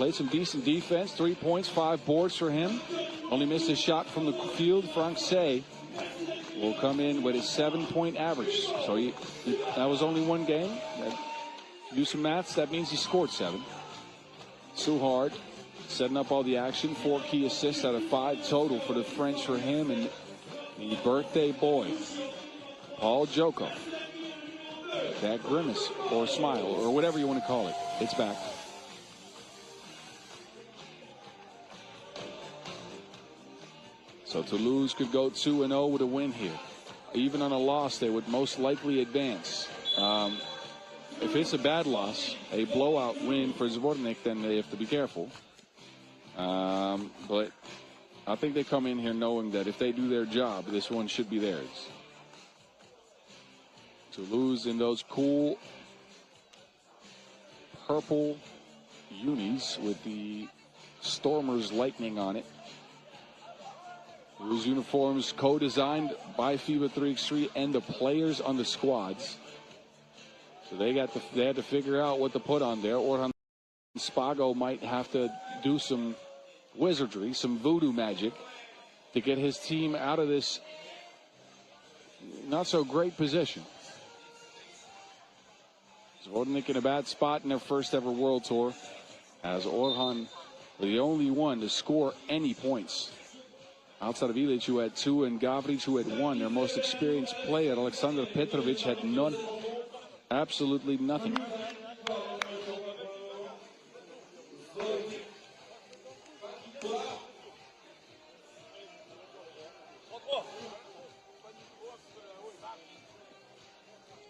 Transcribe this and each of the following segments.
Played some decent defense. 3 points, 5 boards for him. Only missed a shot from the field. Francais will come in with a 7-point average. So that was only one game. Do some maths. That means he scored 7. Suhard setting up all the action. 4 key assists out of 5 total for the French for him. And the birthday boy, Paul Joko. That grimace or smile or whatever you want to call it. It's back. So Toulouse could go 2-0 with a win here. Even on a loss, they would most likely advance. If it's a bad loss, a blowout win for Zvornik, then they have to be careful. But I think they come in here knowing that if they do their job, this one should be theirs. Toulouse in those cool purple unis with the Stormers lightning on it. Those uniforms co-designed by FIBA 3x3 and the players on the squads. So they had to figure out what to put on there. Orhan Spago might have to do some wizardry, some voodoo magic to get his team out of this not so great position. Zvornik in a bad spot in their first ever World Tour, as Orhan the only one to score any points. Outside of Ilic, who had 2, and Gavric, who had 1. Their most experienced player, Alexander Petrovic, had none. Absolutely nothing.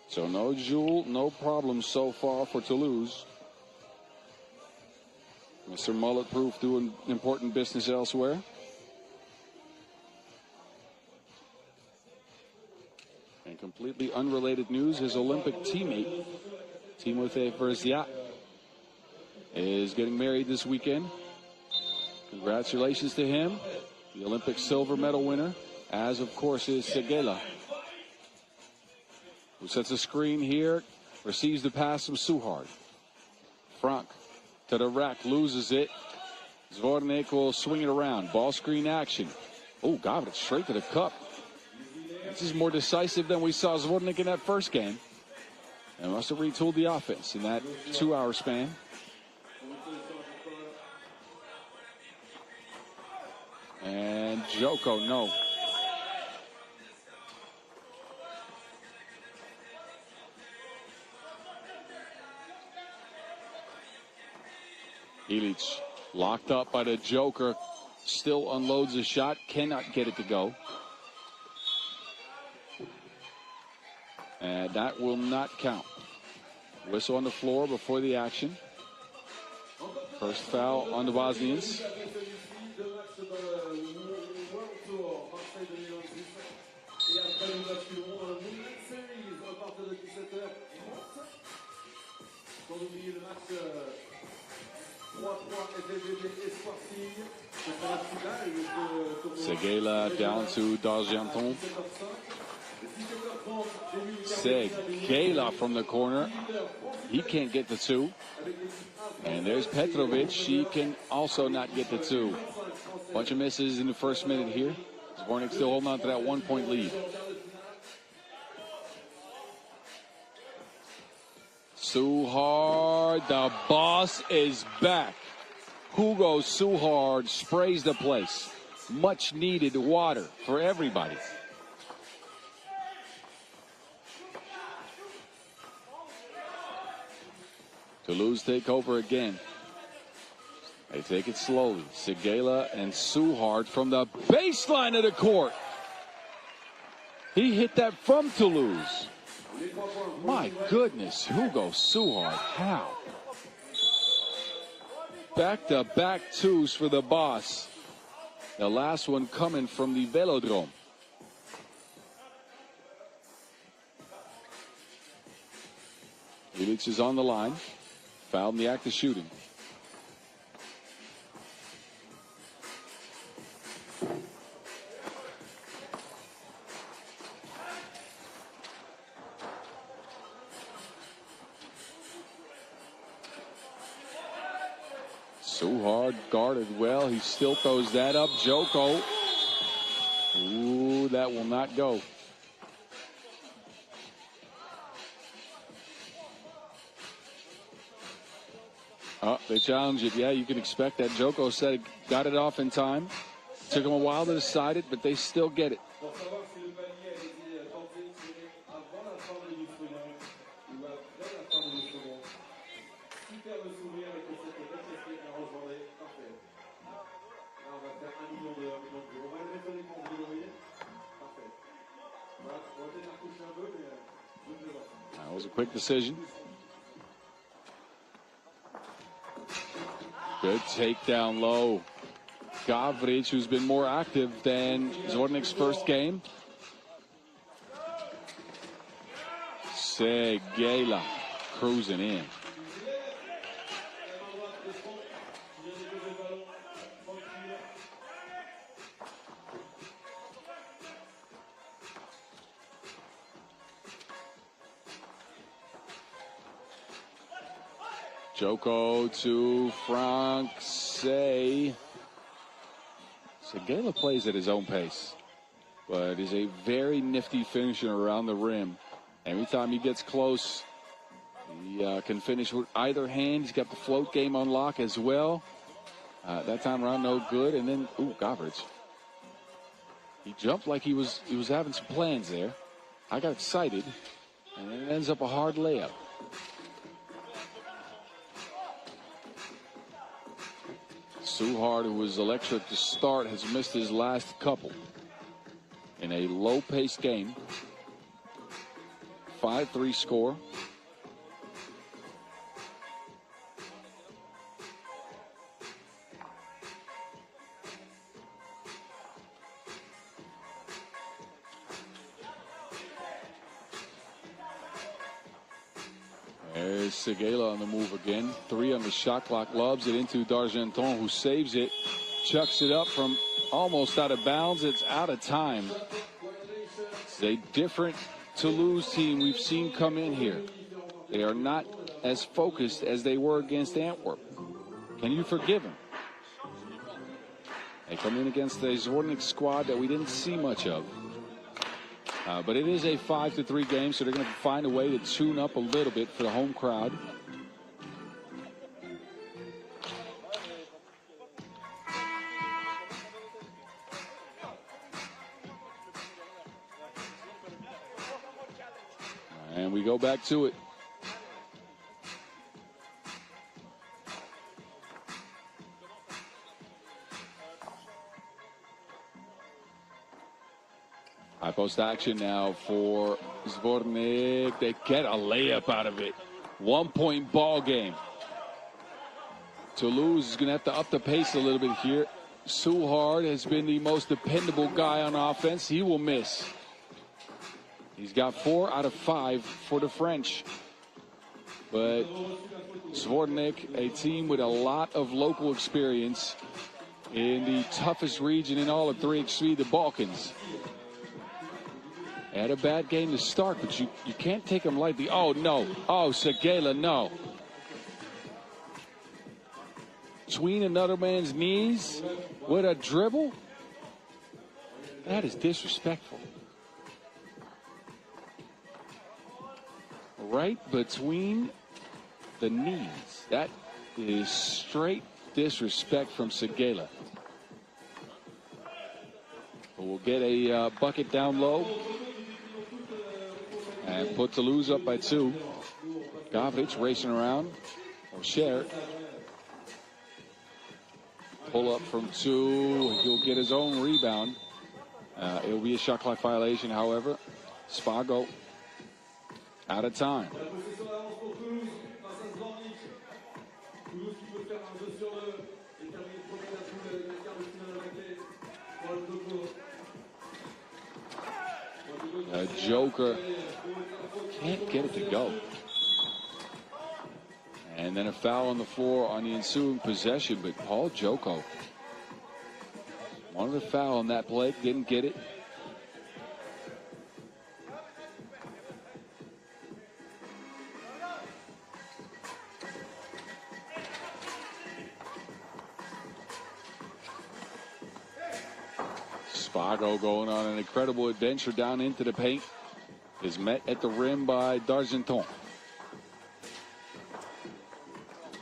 So no Jules, no problem so far for Toulouse. Mr. Mullet Proof doing important business elsewhere. And completely unrelated news, his Olympic teammate, Timothée Verzia, is getting married this weekend. Congratulations to him, the Olympic silver medal winner, as of course is Seguela, who sets a screen here, receives the pass from Suhard. Frank to the rack, loses it. Zvornik will swing it around. Ball screen action. Oh, Gavric straight to the cup. This is more decisive than we saw Zvornik in that first game. And must have retooled the offense in that 2-hour span. And Joko, no. Ilic locked up by the Joker. Still unloads a shot. Cannot get it to go. And that will not count. Whistle on the floor before the action. First foul on the Bosnians. Seguela down to D'Argenton. Seguela from the corner. He can't get the 2. And there's Petrovic. He can also not get the 2. Bunch of misses in the first minute here. Zvornik still holding on to that 1-point lead. Suhard, the boss is back. Hugo Suhard sprays the place. Much needed water for everybody. Toulouse take over again. They take it slowly. Seguela and Suhard from the baseline of the court. He hit that from Toulouse. My goodness, Hugo Suhard, how? Back-to-back 2s for the boss. The last one coming from the Velodrome. Ilic is on the line. Fouled in the act of shooting. Suhard guarded well. He still throws that up. Joko. Ooh, that will not go. Oh, they challenge it. Yeah, you can expect that. Joko said it, got it off in time. Took them a while to decide it, but they still get it. That was a quick decision. Good takedown low. Gavric, who's been more active than Zvornik's first game. Segela cruising in. Joko to Francais. Segela plays at his own pace, but is a very nifty finisher around the rim. Every time he gets close, he can finish with either hand. He's got the float game on lock as well. That time around, no good. And then, Gavric. He jumped like he was having some plans there. I got excited, and then it ends up a hard layup. Suhard, who was electric to start, has missed his last couple in a low-paced game. 5-3 score. There's Segela on the move again. 3 on the shot clock. Lobs it into D'Argenton, who saves it. Chucks it up from almost out of bounds. It's out of time. It's a different Toulouse team we've seen come in here. They are not as focused as they were against Antwerp. Can you forgive them? They come in against the Zvornik squad that we didn't see much of. But it is a 5-3 game, so they're going to find a way to tune up a little bit for the home crowd. And we go back to it. High post action now for Zvornik. They get a layup out of it. 1-point ball game. Toulouse is going to have to up the pace a little bit here. Suhard has been the most dependable guy on offense. He will miss. He's got 4 out of 5 for the French. But Zvornik, a team with a lot of local experience in the toughest region in all of 3x3, the Balkans. Had a bad game to start, but you can't take him lightly. Oh, no. Oh, Segela, no. Between another man's knees with a dribble? That is disrespectful. Right between the knees. That is straight disrespect from Segela. But we'll get a bucket down low. And put Toulouse up by 2. Gavric racing around. O'Shea. Pull up from 2. He'll get his own rebound. It'll be a shot clock violation, however. Spago out of time. Joker can't get it to go. And then a foul on the floor on the ensuing possession, but Paul Joko wanted a foul on that play, didn't get it. Spago going on an incredible adventure down into the paint. Is met at the rim by D'Argenton.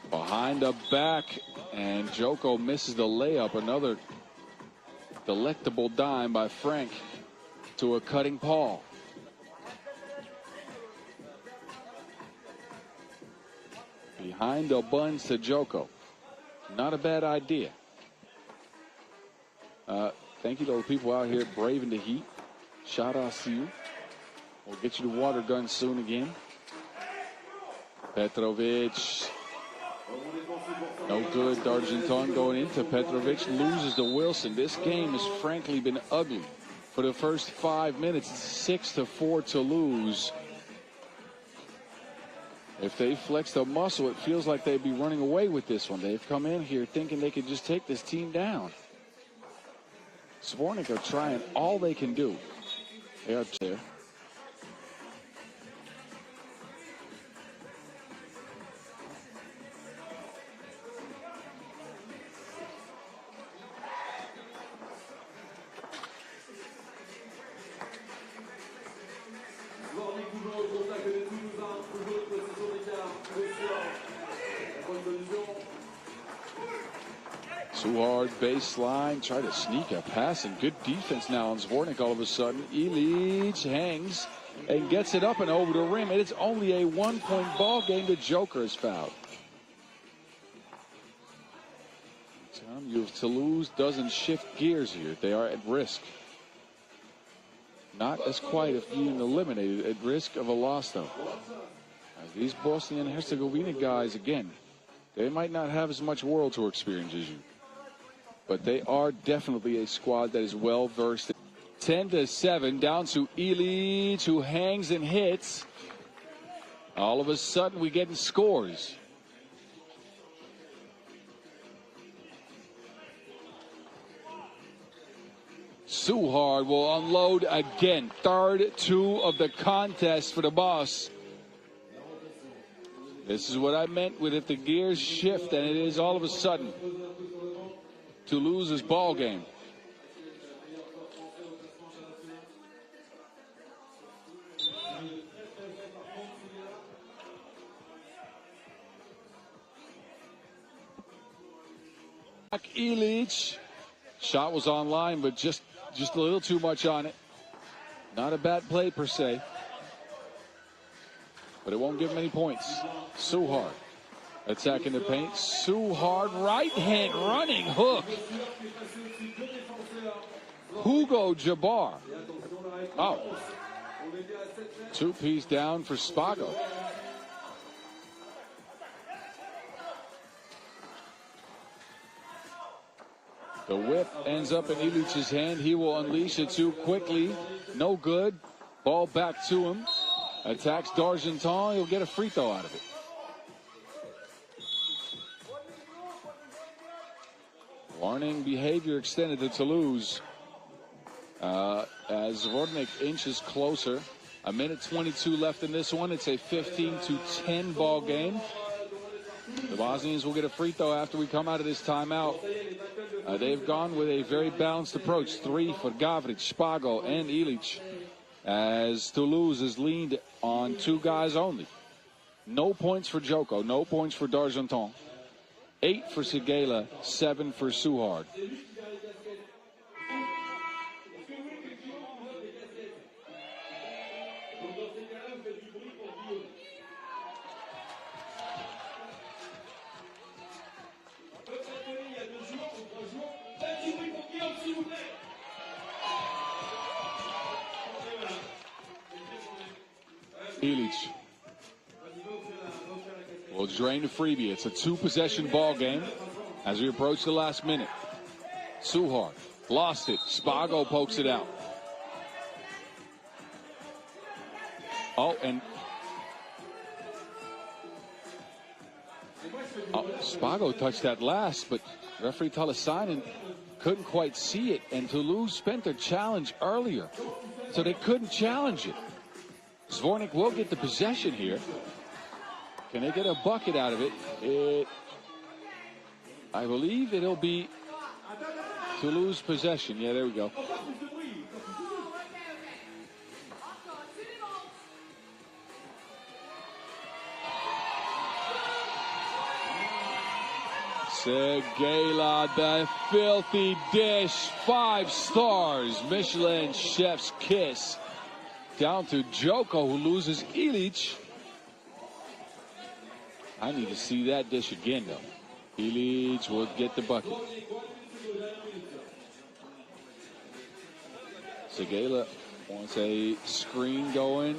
Behind the back, and Joko misses the layup. Another delectable dime by Frank to a cutting Paul. Behind the buns to Joko. Not a bad idea. Thank you to the people out here braving the heat. Shout out to you. We'll get you the water gun soon again. Petrovic. No good. D'Argenton going into Petrovic. Loses to Wilson. This game has frankly been ugly. For the first 5 minutes, it's 6-4 Toulouse. If they flex the muscle, it feels like they'd be running away with this one. They've come in here thinking they could just take this team down. Zvornik are trying all they can do. They are there. Too hard baseline, try to sneak a pass, and good defense now on Zvornik all of a sudden. Illich hangs and gets it up and over the rim, and it's only a 1-point ball game. The Joker is fouled. Telling you, if Toulouse doesn't shift gears here, they are at risk. Not as quite of being eliminated, at risk of a loss though. These Bosnia and Herzegovina guys, again, they might not have as much World Tour experience as you, but they are definitely a squad that is well versed. 10-7, down to Illich, who hangs and hits. All of a sudden, we getting scores. Suhard will unload again. Third two of the contest for the boss. This is what I meant with if the gears shift, and it is all of a sudden Toulouse's ball game. Illich. Shot was online, but just a little too much on it. Not a bad play per se, but it won't give him any points. Suhard attacking the paint. Suhard, right hand running hook. Hugo Jabbar. Oh. Two-piece down for Spago. The whip ends up in Illich's hand. He will unleash it too quickly. No good. Ball back to him. Attacks D'Argenton. He'll get a free throw out of it. Warning behavior extended to Toulouse. As Zvornik inches closer. A minute 22 left in this one. It's a 15-10 ball game. The Bosnians will get a free throw after we come out of this timeout. They've gone with a very balanced approach. 3 for Gavric, Spago, and Illich. As Toulouse is leaned on 2 guys only. No points for Joko, no points for D'Argenton. 8 for Sigela, 7 for Suhard. Illich will drain the freebie. It's a 2-possession ball game as we approach the last minute. Suhard lost it. Spago pokes it out. Oh, and Spago touched that last, but referee Talasainen couldn't quite see it, and Toulouse spent their challenge earlier, so they couldn't challenge it. Zvornik will get the possession here. Can they get a bucket out of it? I believe it'll be to lose possession. Yeah, there we go. Segala, the filthy dish, 5 stars. Michelin chef's kiss. Down to Joko, who loses Ilic. I need to see that dish again, though. Ilic will get the bucket. Segala wants a screen going.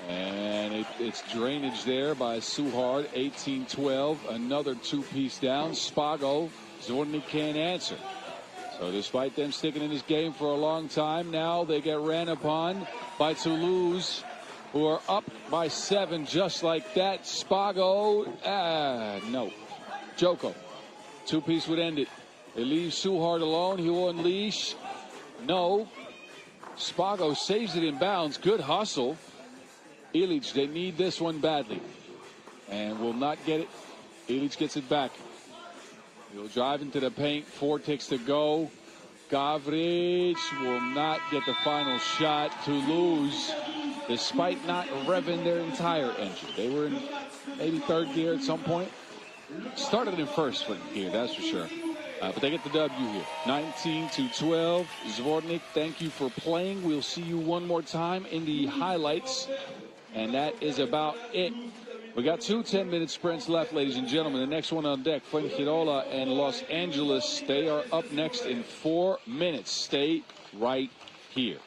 And it's drainage there by Suhard. 18-12. Another 2-piece down. Spago. Zornik can't answer. So despite them sticking in this game for a long time, now they get ran upon by Toulouse, who are up by 7 just like that. Spago. No. Joko. 2-piece would end it. They leave Suhard alone. He will unleash. No. Spago saves it in bounds. Good hustle. Ilic, they need this one badly. And will not get it. Ilic gets it back. He'll drive into the paint. 4 ticks to go. Gavric will not get the final shot. Toulouse, despite not revving their entire engine. They were in maybe 3rd gear at some point. Started in 1st gear, that's for sure. But they get the W here. 19-12. Zvornik, thank you for playing. We'll see you one more time in the highlights. And that is about it. We got 2 10-minute sprints left, ladies and gentlemen. The next one on deck, Fuengirola and Los Angeles. They are up next in 4 minutes. Stay right here.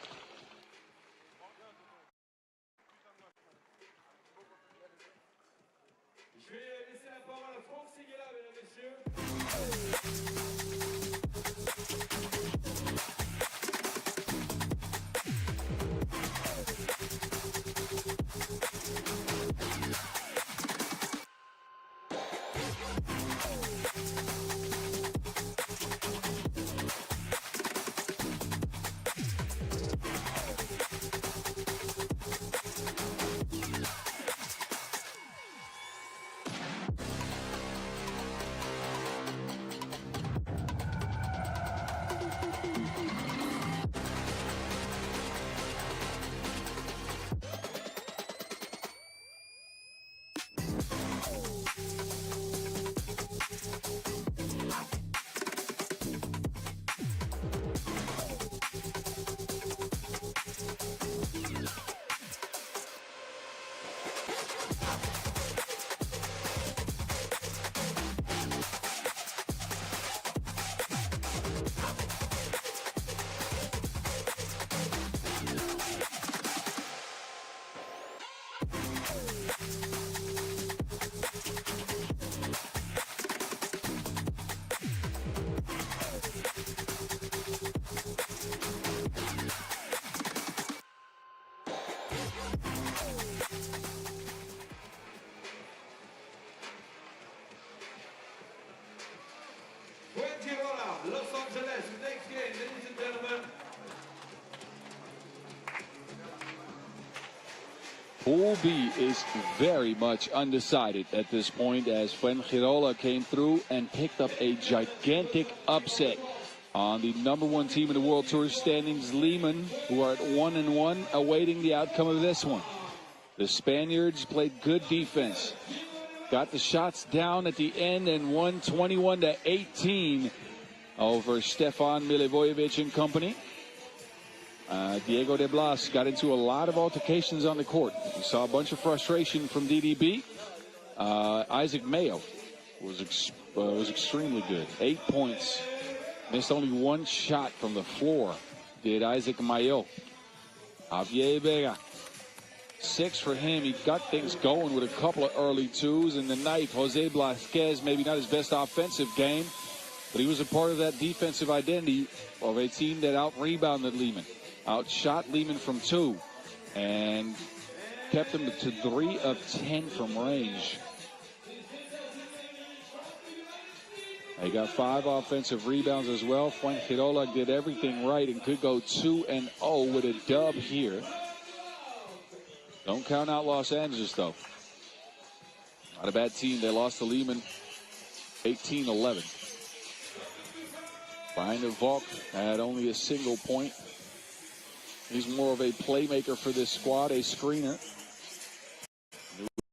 Los Angeles, next game, ladies and gentlemen. Pool B is very much undecided at this point as Fuengirola came through and picked up a gigantic upset on the #1 team in the World Tour standings, Lehman, who are at 1-1, awaiting the outcome of this one. The Spaniards played good defense, got the shots down at the end, and won 21-18 over Stefan Milivojevic and company. Diego de Blas got into a lot of altercations on the court. We saw a bunch of frustration from DDB. Isaac Mayo was extremely good. 8 points. Missed only 1 shot from the floor, did Isaac Mayo. Javier Vega, 6 for him. He got things going with a couple of early 2s. And the knife, Jose Blasquez, maybe not his best offensive game, but he was a part of that defensive identity of a team that out-rebounded Lehman. Outshot Lehman from 2 and kept them to 3 of 10 from range. They got 5 offensive rebounds as well. Fuengirola did everything right and could go 2-0 with a dub here. Don't count out Los Angeles, though. Not a bad team. They lost to Lehman 18-11. Brian Volk had only a single point. He's more of a playmaker for this squad, a screener.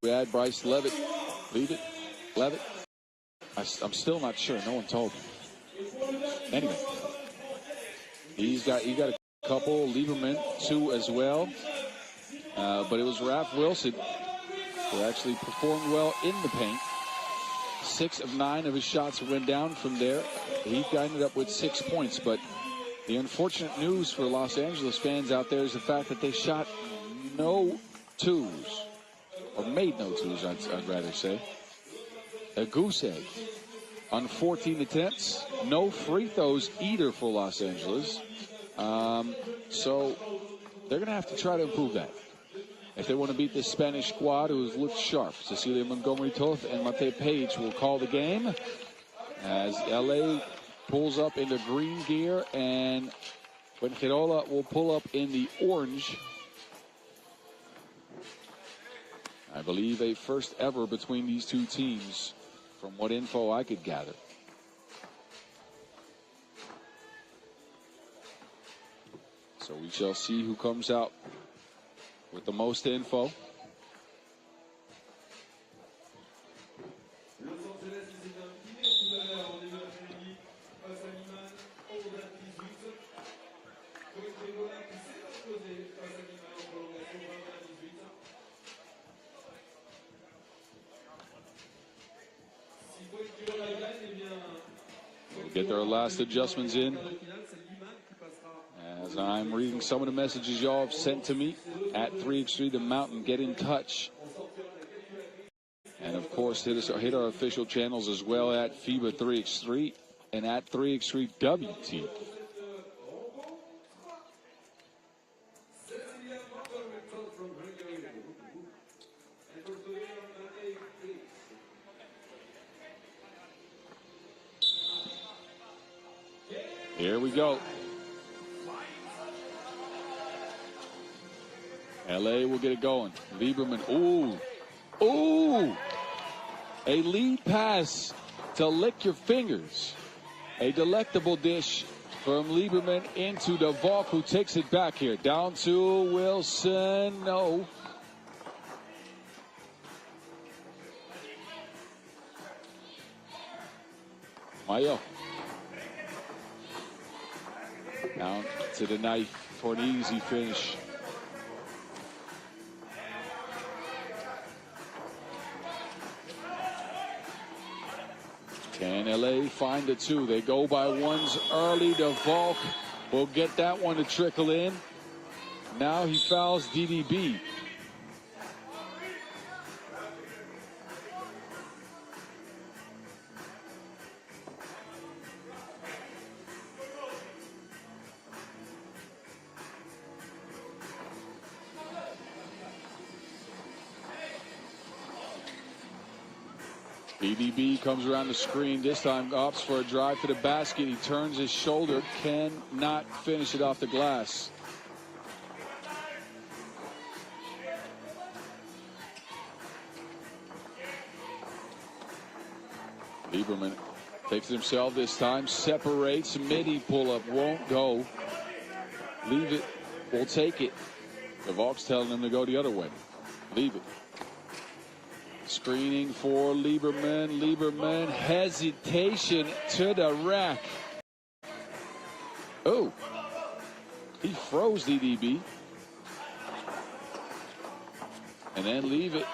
We had Bryce Levitt. Levitt? Levitt? I'm still not sure. No one told me. Anyway, he got a couple. Lieberman, 2 as well. But it was Raph Wilson who actually performed well in the paint. 6 of 9 of his shots went down from there. He ended up with 6 points. But the unfortunate news for Los Angeles fans out there is the fact that they shot no twos. Or made no twos, I'd rather say. A goose egg on 14 attempts. No free throws either for Los Angeles. So they're going to have to try to improve that if they want to beat this Spanish squad who has looked sharp. Cecilia Montgomery Toth and Mate Page will call the game as LA pulls up into green gear and Fuengirola will pull up in the orange. I believe a first ever between these two teams from what info I could gather. So we shall see who comes out with the most info. We'll get their last adjustments in. As I'm reading some of the messages y'all have sent to me at 3x3 The Mountain, get in touch. And of course, hit our official channels as well at FIBA 3x3 and at 3x3 WT. Here we go. LA will get it going. Lieberman. Ooh. Ooh. A lead pass to lick your fingers. A delectable dish from Lieberman into the Volk, who takes it back here. Down to Wilson. No. Mayo. Down to the knife for an easy finish. Can LA find the 2? They go by ones early. The Volk will get that one to trickle in. Now he fouls DDB. DDB comes around the screen. This time opts for a drive to the basket. He turns his shoulder. Cannot finish it off the glass. Lieberman takes it himself this time. Separates. Midi pull-up. Won't go. Leave it. We'll take it. The Volk's telling him to go the other way. Leave it. Screening for Lieberman. Lieberman, hesitation to the rack. Oh, he froze DDB. And then leave it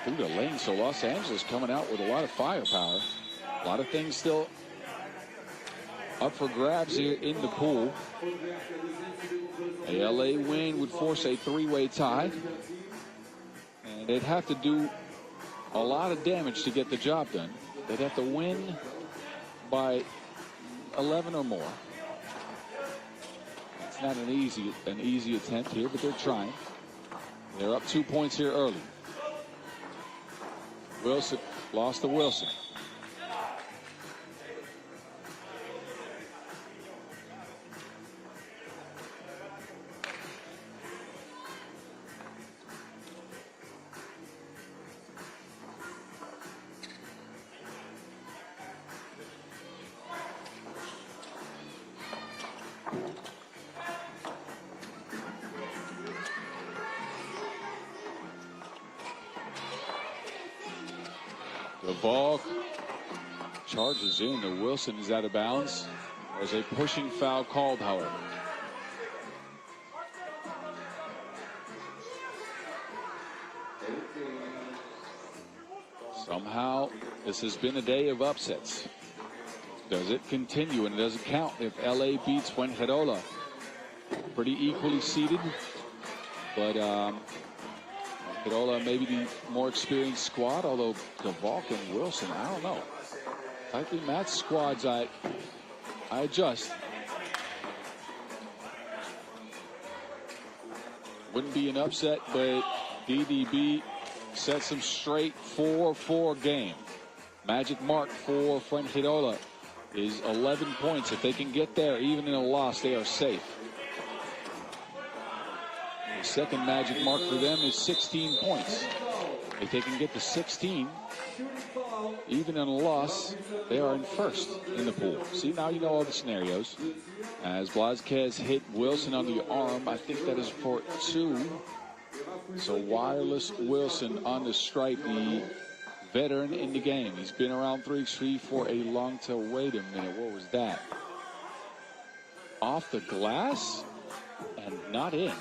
through the lane. So Los Angeles coming out with a lot of firepower. A lot of things still up for grabs here in the pool. A LA win would force a 3-way tie. And they'd have to do a lot of damage to get the job done. They'd have to win by 11 or more. It's not an easy attempt here, but they're trying. They're up 2 points here early. Wilson lost to Wilson. The ball charges in. The Wilson is out of bounds. There's a pushing foul called, however. Somehow, this has been a day of upsets. Does it continue? And it doesn't count if LA beats Fuengirola. Pretty equally seated, but Fuengirola maybe the more experienced squad, although DeValk and Wilson, I don't know. Tightly matched squads, I adjust. Wouldn't be an upset, but DDB sets them straight 4-4 game. Magic mark for Fuengirola is 11 points. If they can get there, even in a loss, they are safe. The second magic mark for them is 16 points. If they can get to 16, even in a loss, they are in first in the pool. See, now you know all the scenarios. As Blázquez hit Wilson on the arm, I think that is for 2. So Wireless Wilson on the stripe, the veteran in the game. He's been around 3-3 for a long time. Wait a minute, what was that? Off the glass and not in.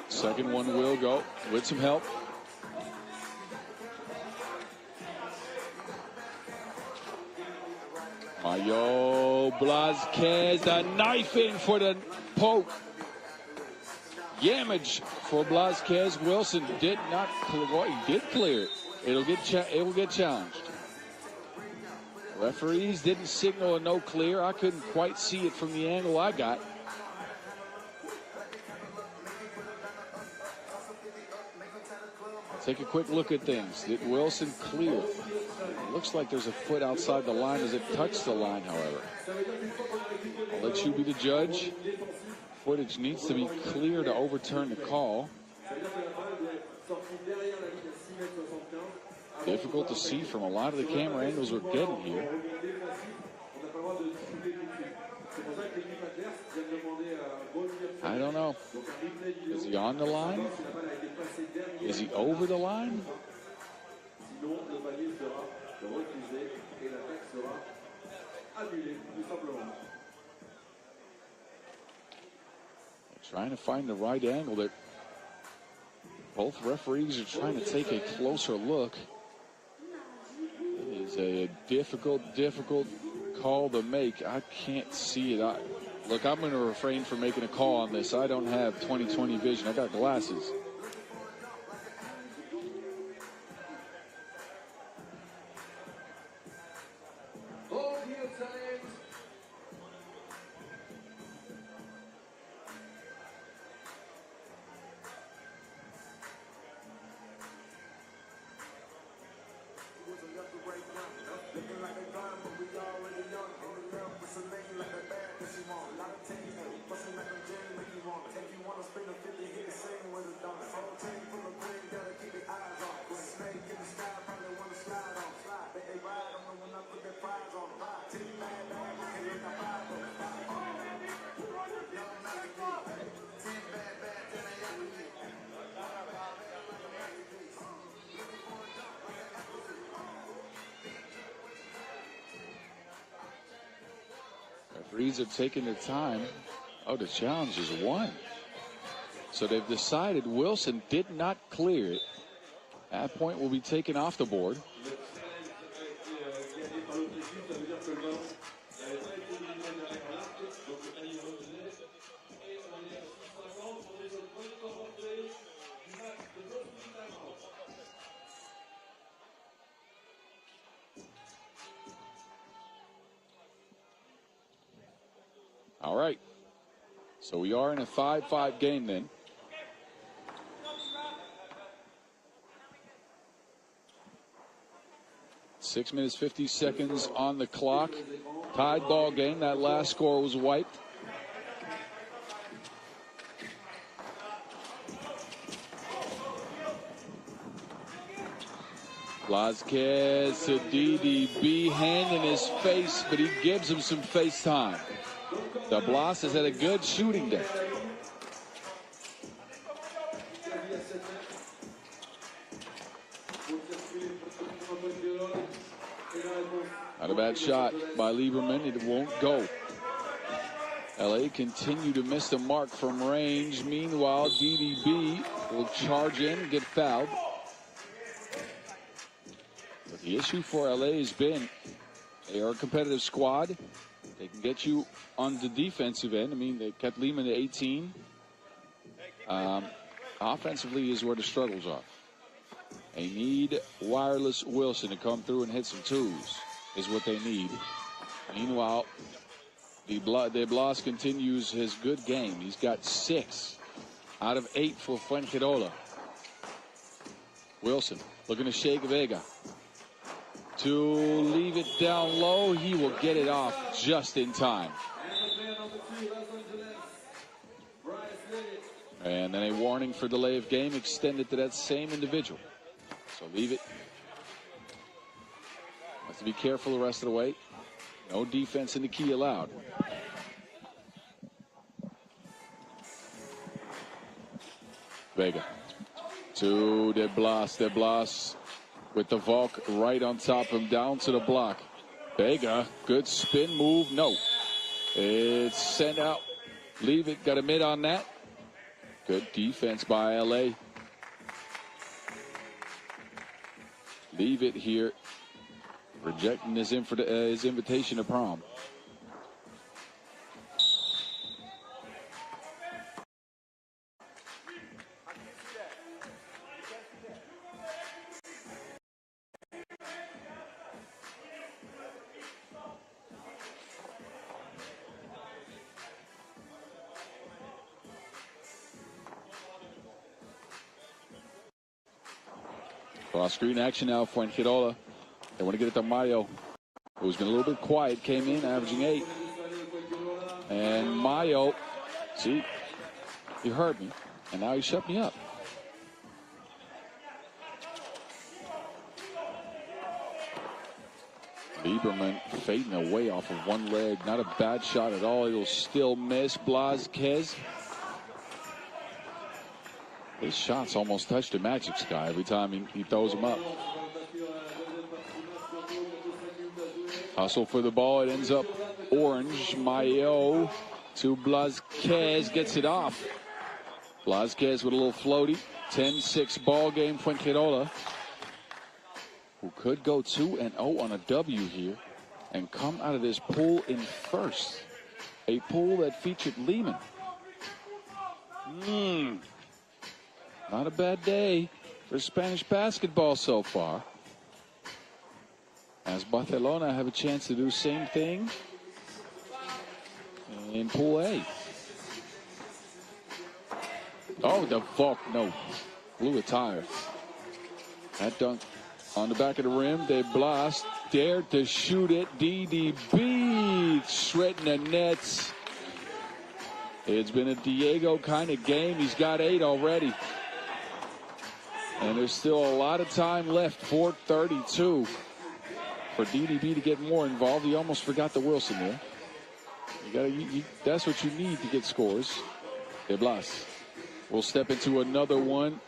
Second one will go with some help. Mayo Blázquez, the knife in for the poke. Yamage for Blázquez. Wilson did not clear. Well, he did clear it. It will get challenged. Referees didn't signal a no clear. I couldn't quite see it from the angle I got. Take a quick look at things. Did Wilson clear? It looks like there's a foot outside the line. Does it touch the line, however? I'll let you be the judge. Footage needs to be clear to overturn the call. Difficult to see from a lot of the camera angles we're getting here. I don't know. Is he on the line? Is he over the line? Trying to find the right angle. That both referees are trying to take a closer look. It is a difficult call to make. I can't see it. Look, I'm going to refrain from making a call on this. I don't have 20/20 vision. I got glasses. Referees are taking their time. Oh, the challenge is 1. So they've decided Wilson did not clear it. That point will be taken off the board. All right, so we are in a 5-5 game then. Six minutes, 50 seconds on the clock. Tied ball game. That last score was wiped. Blázquez to DDB, hand in his face, but he gives him some face time. The Blas has had a good shooting day. Not a bad shot by Lieberman. It won't go. LA continue to miss the mark from range. Meanwhile, DDB will charge in and get fouled. But the issue for LA has been they are a competitive squad. They can get you on the defensive end. I mean, they kept Lehman to 18. Offensively is where the struggles are. They need Wireless Wilson to come through and hit some twos is what they need. Meanwhile, De Blas continues his good game. He's got 6 out of 8 for Fuengirola. Wilson looking to shake Vega. To leave it down low. He will get it off just in time. And then a warning for delay of game extended to that same individual. So leave it. Have to be careful the rest of the way. No defense in the key allowed. Vega to De Blas. De Blas with the Valk right on top of him, down to the block. Vega, good spin move. No. It's sent out. Leave it. Got a mid on that. Good defense by LA. Leave it here. Rejecting his invitation to prom. Cross screen action now for Fuengirola. They want to get it to Mayo, who's been a little bit quiet, came in averaging 8. And Mayo, see, he heard me, and now he shut me up. Lieberman fading away off of one leg. Not a bad shot at all. He'll still miss. Blázquez. His shots almost touch the Magic Sky every time he throws them up. Hustle for the ball. It ends up orange. Mayo to Blázquez. Gets it off. Blázquez with a little floaty. 10-6 ball game. Fuengirola, who could go 2-0 on a W here and come out of this pool in first. A pool that featured Lehman. Not a bad day for Spanish basketball so far, as Barcelona have a chance to do the same thing in Pool A. Oh, the Volk, no. Blew a tire. That dunk on the back of the rim. De Blas dared to shoot it. DDB shredding the nets. It's been a Diego kind of game. He's got 8 already. And there's still a lot of time left. 4:32 for DDB to get more involved. He almost forgot the Wilson there. That's what you need to get scores. De Blas will step into another one.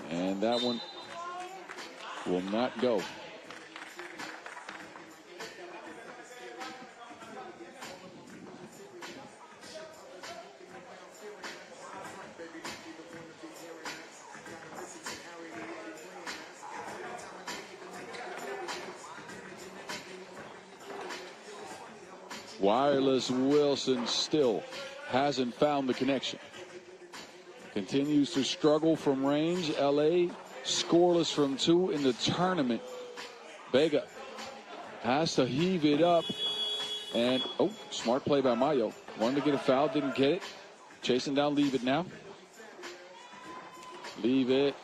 And that one will not go. Wireless Wilson still hasn't found the connection. Continues to struggle from range. LA scoreless from 2 in the tournament. Vega has to heave it up. And, oh, smart play by Mayo. Wanted to get a foul, didn't get it. Chasing down, leave it now. Leave it.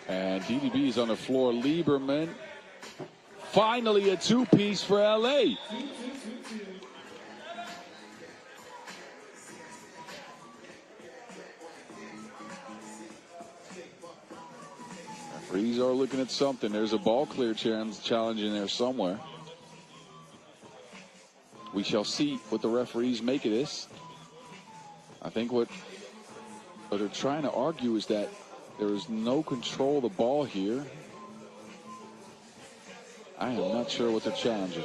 And DDB is on the floor. Lieberman. Finally a 2-piece for LA. Referees are looking at something. There's a ball clear challenge in there somewhere. We shall see what the referees make of this. I think what they're trying to argue is that there is no control of the ball here. I am not sure what they're challenging.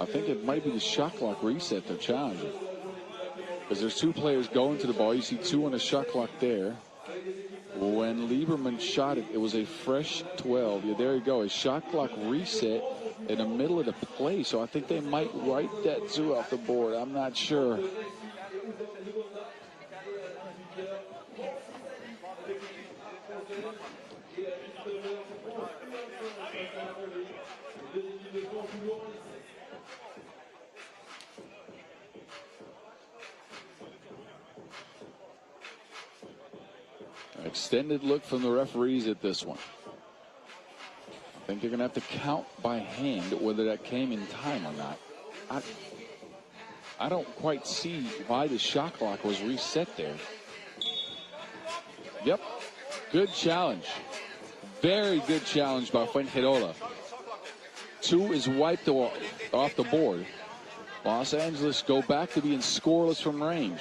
I think it might be the shot clock reset they're challenging. Because there's two players going to the ball. You see two on the shot clock there. When Lieberman shot it, it was a fresh 12. Yeah, there you go. A shot clock reset in the middle of the play. So I think they might write that two off the board. I'm not sure. Extended look from the referees at this one. I think they're going to have to count by hand whether that came in time or not. I don't quite see why the shot clock was reset there. Yep, good challenge. Very good challenge by Fuengirola. Two is wiped off the board. Los Angeles go back to being scoreless from range.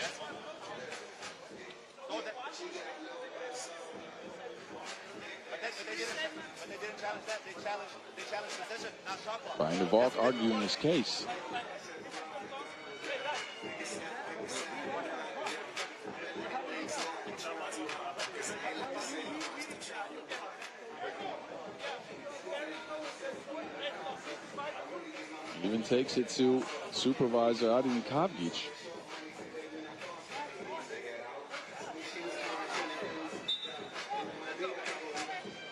Brian DeValk arguing his case. Even takes it to supervisor Adin Kavgic.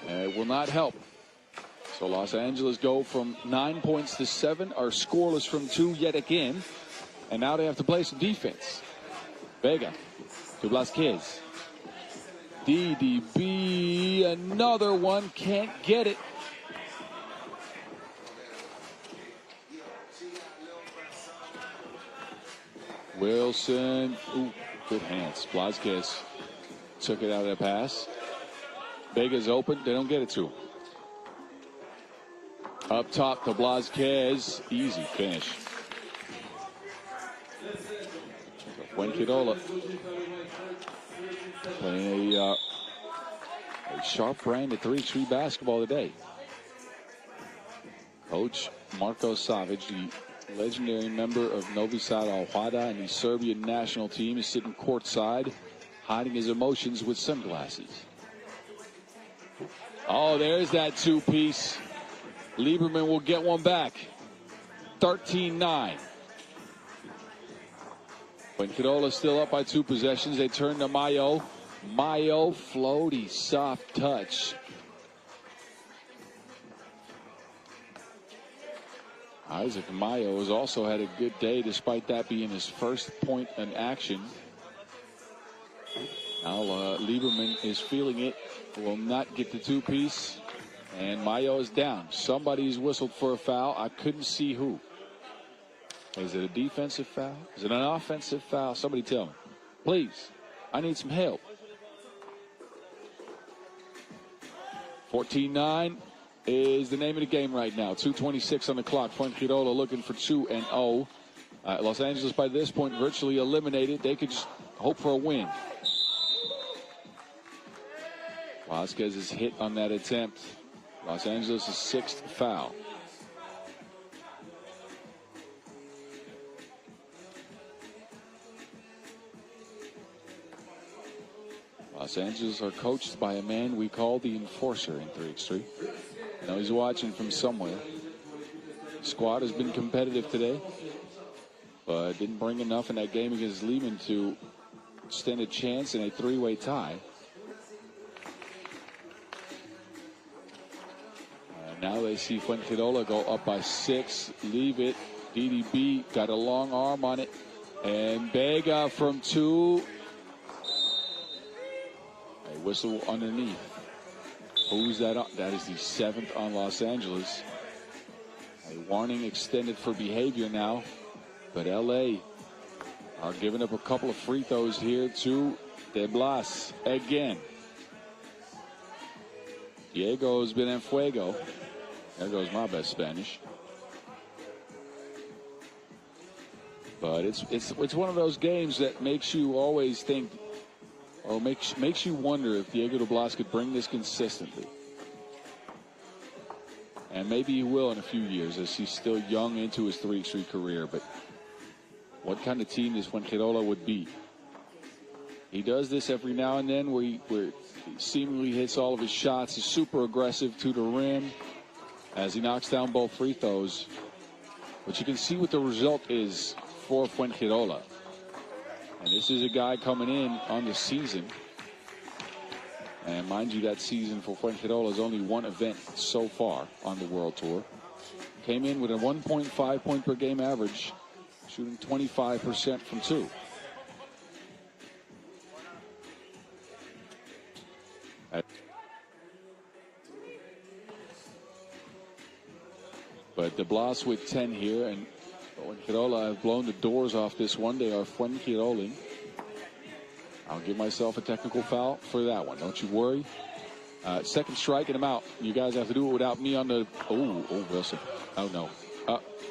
It will not help. So Los Angeles go from 9 points to 7, are scoreless from 2 yet again. And now they have to play some defense. Vega to Blasquez. DDB, another one, can't get it. Wilson, ooh, good hands. Blasquez took it out of the pass. Vega's open, they don't get it to him. Up top to Blasquez, easy finish. Fuengirola playing a sharp brand of 3-3 basketball today. Coach Marko Savic, the legendary member of Novi Sad Al-Wahda and the Serbian national team, is sitting courtside, hiding his emotions with sunglasses. Oh, there's that two-piece. Lieberman will get one back. 13-9. Fuengirola still up by 2 possessions. They turn to Mayo. Mayo, floaty, soft touch. Isaac Mayo has also had a good day, despite that being his first point in action. Now Lieberman is feeling it. Will not get the 2-piece. And Mayo is down. Somebody's whistled for a foul. I couldn't see who. Is it a defensive foul? Is it an offensive foul? Somebody tell me. Please. I need some help. 14-9 is the name of the game right now. 2:26 on the clock. Fuengirola looking for 2-0. Los Angeles by this point virtually eliminated. They could just hope for a win. Vasquez is hit on that attempt. Los Angeles' 6th foul. Los Angeles are coached by a man we call the enforcer in 3x3. I know he's watching from somewhere. The squad has been competitive today, but didn't bring enough in that game against Lehman to stand a chance in a 3-way tie. Now they see Fuengirola go up by 6, leave it. DDB got a long arm on it. And Vega from 2. A whistle underneath. Who's that on? That is the 7th on Los Angeles. A warning extended for behavior now. But LA are giving up a couple of free throws here to De Blas again. Diego's been en fuego. There goes my best Spanish. But it's one of those games that makes you always think, or makes you wonder if Diego de Blas could bring this consistently. And maybe he will in a few years, as he's still young into his 3x3 career. But what kind of team this Fuengirola would be? He does this every now and then where he seemingly hits all of his shots. He's super aggressive to the rim as he knocks down both free throws. But you can see what the result is for Fuengirola. And this is a guy coming in on the season. And mind you, that season for Fuengirola is only one event so far on the World Tour. Came in with a 1.5 point per game average, shooting 25% from 2. But de Blas with 10 here, and Fuengirola have blown the doors off this one. They are Fuengiroling. I'll give myself a technical foul for that one. Don't you worry. Second strike and I'm out. You guys have to do it without me on the. Oh, Wilson. Oh no.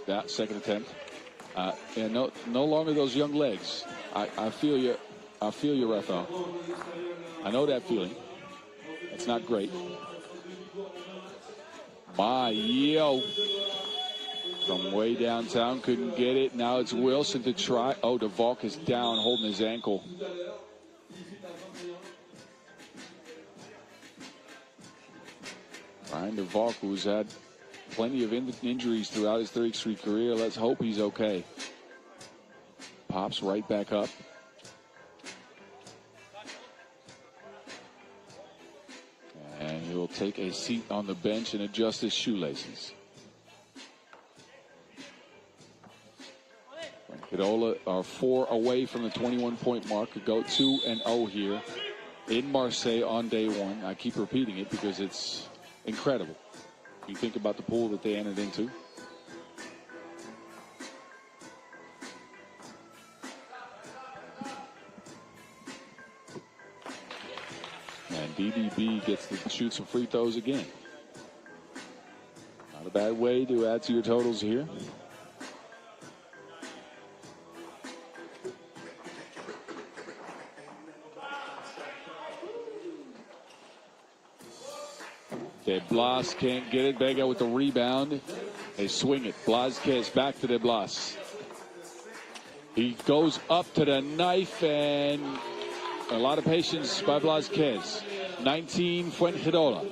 That second attempt. And no longer those young legs. I feel you. I feel you, Rafael. I know that feeling. It's not great. Mayo from way downtown couldn't get it. Now it's Wilson to try. Oh, de Valk is down, holding his ankle. Ryan de Valk, who's had plenty of injuries throughout his 3x3 career. Let's hope he's okay. Pops right back up. And he'll take a seat on the bench and adjust his shoelaces. Fuengirola are 4 away from the 21-point mark. Could go 2-0 here in Marseille on day 1. I keep repeating it because it's incredible. You think about the pool that they entered into. And DDB gets to shoot some free throws again. Not a bad way to add to your totals here. De Blas can't get it. Vega with the rebound. They swing it. Blázquez back to De Blas. He goes up to the knife, and a lot of patience by Blázquez. 19, Fuengirola.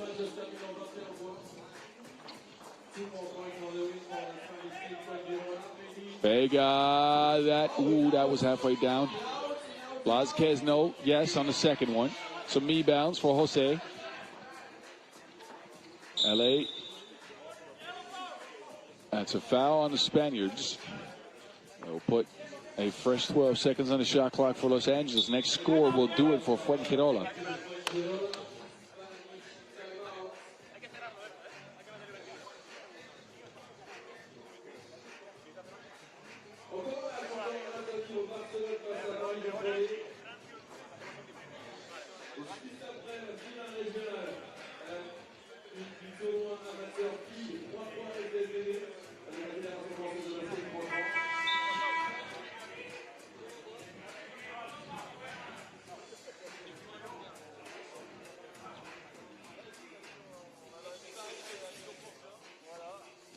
Vega, that was halfway down. Blázquez, no, yes on the second one. Some rebounds for Jose. LA. That's a foul on the Spaniards. They'll put a fresh 12 seconds on the shot clock for Los Angeles. Next score will do it for Fuengirola.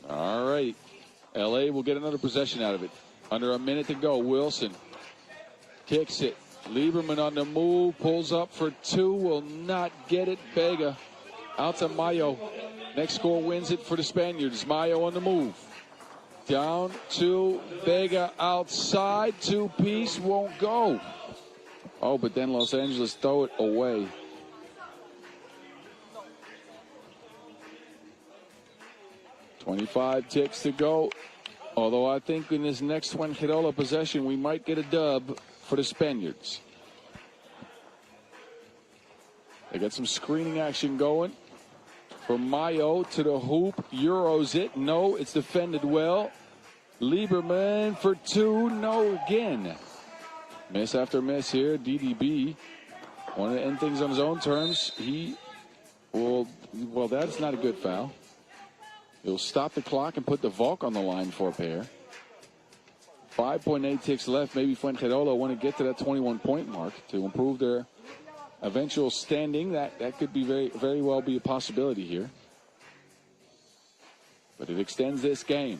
All right. LA will get another possession out of it. Under a minute to go. Wilson kicks it. Lieberman on the move. Pulls up for 2. Will not get it. Vega out to Mayo. Next score wins it for the Spaniards. Mayo on the move. Down to Vega outside. 2-piece won't go. Oh, but then Los Angeles throw it away. .25 ticks to go. Although I think in this next Fuengirola possession, we might get a dub for the Spaniards. They got some screening action going. From Mayo to the hoop. Euros it. No, it's defended well. Lieberman for 2. No again. Miss after miss here. DDB wanted to end things on his own terms. He will Well, that's not a good foul. He'll stop the clock and put the Volk on the line for a pair. 5.8 ticks left. Maybe Fuengirola want to get to that 21-point mark to improve their eventual standing. That could be very well be a possibility here. But it extends this game.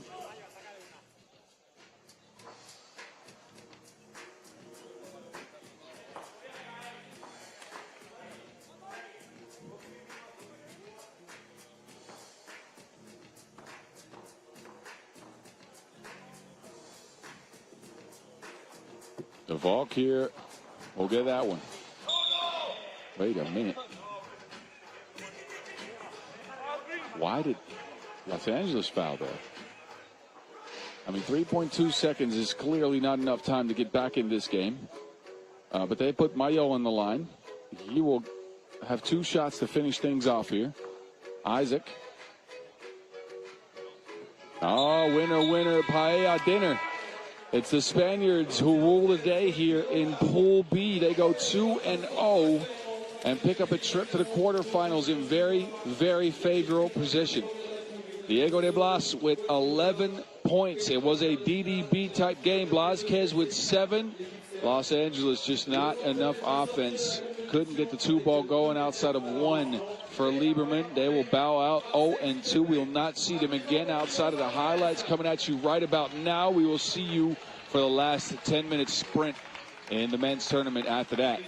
The Volk here will get that one. Wait a minute. Why did Los Angeles foul there? I mean, 3.2 seconds is clearly not enough time to get back in this game. But they put Mayo on the line. He will have 2 shots to finish things off here. Isaac. Oh, winner, paella dinner. It's the Spaniards who rule the day here in Pool B. They go 2-0 and pick up a trip to the quarterfinals in very favorable position. Diego de Blas with 11 points. It was a DDB-type game. Blázquez with 7. Los Angeles just not enough offense. Couldn't get the 2-ball going outside of 1 for Lieberman. They will bow out 0-2. We will not see them again outside of the highlights coming at you right about now. We will see you for the last 10-minute sprint in the men's tournament after that.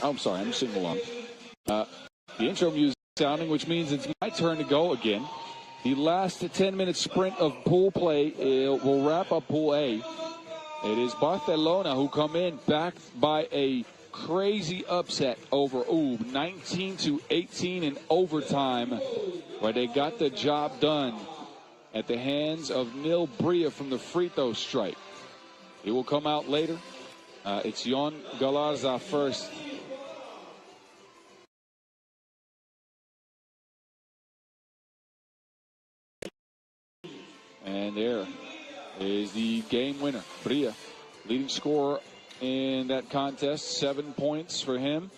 I'm sorry, I'm singing along. The intro music sounding, which means it's my turn to go again. The last 10-minute sprint of pool play will wrap up Pool A. It is Barcelona who come in backed by a crazy upset over Ub, 19-18 in overtime, where they got the job done at the hands of Nil Bria from the free throw strike. He will come out later. It's Jon Galarza first. And there is the game winner, Bria, leading scorer in that contest, 7 points for him.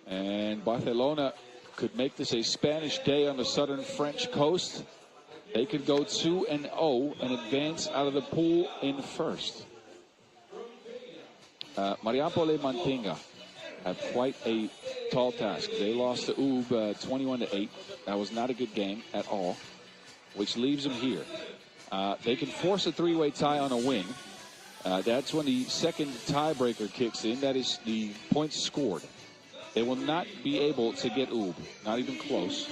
And Barcelona could make this a Spanish day on the southern French coast. They could go 2-0 and advance out of the pool in first. Mariápol Mantinga have quite a tall task. They lost to Ub 21-8. That was not a good game at all, which leaves them here. They can force a 3-way tie on a win. That's when the second tiebreaker kicks in. That is the points scored. They will not be able to get Ub, not even close.